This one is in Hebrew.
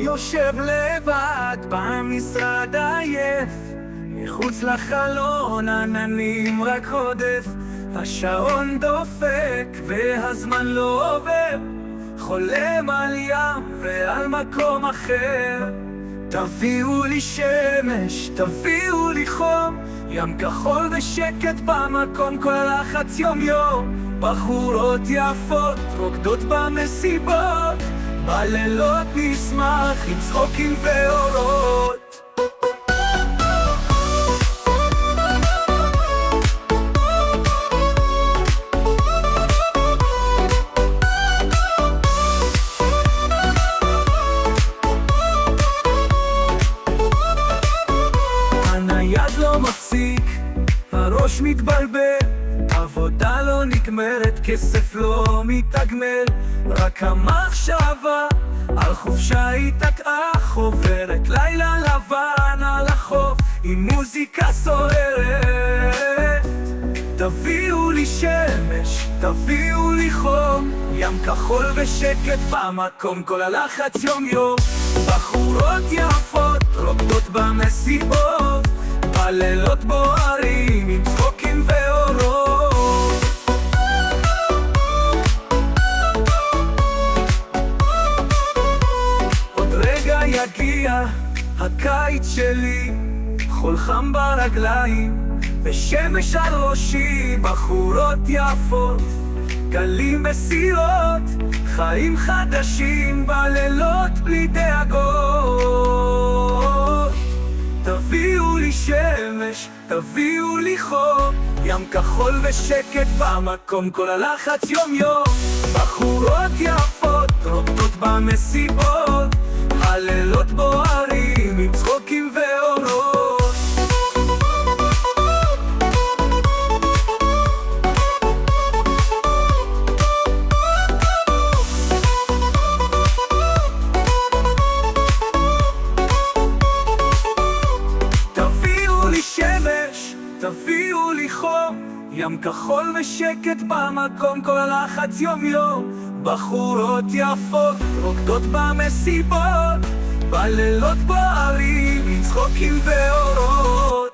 יושב לבד במשרד עייף, מחוץ לחלון עננים רק עודף, השעון דופק והזמן לא עובר, חולם על ים ועל מקום אחר. תביאו לי שמש, תביאו לי חום, ים כחול ושקט במקום, כל הלחץ יום יום. בחורות יפות רוקדות במסיבות, בלילות נשמח עם צחוקים ואורות. הנייד לא מפסיק, הראש מתבלבל, עבודה לא נגמרת, כסף לא מתגמל, רק המחשבה על חופשה התקעה, חוברת לילה לבן על החוף עם מוזיקה סוערת. תביאו לי שמש, תביאו לי חום, ים כחול ושקט במקום, כל הלחץ יום יום. בחורות יפות רוקדות במסיבות, בלילות בוערים עם צחוקים ואורות. עוד רגע יגיע הקיץ שלי, חול חם ברגליים ושמש על ראשי. בחורות יפות, גלים וסירות, חיים חדשים בלילות בלי דאגות. תביאו לי שמש, תביאו לי חום, ים כחול ושקט במקום, כל הלחץ יום יום. בחורות יפות רוקדות במסיבות, הלילות בוערים עם צחוקים ואורות. תביאו לי חום, ים כחול ושקט במקום, כל הלחץ יום יום. בחורות יפות רוקדות במסיבות, בלילות בוערים עם צחוקים ואורות.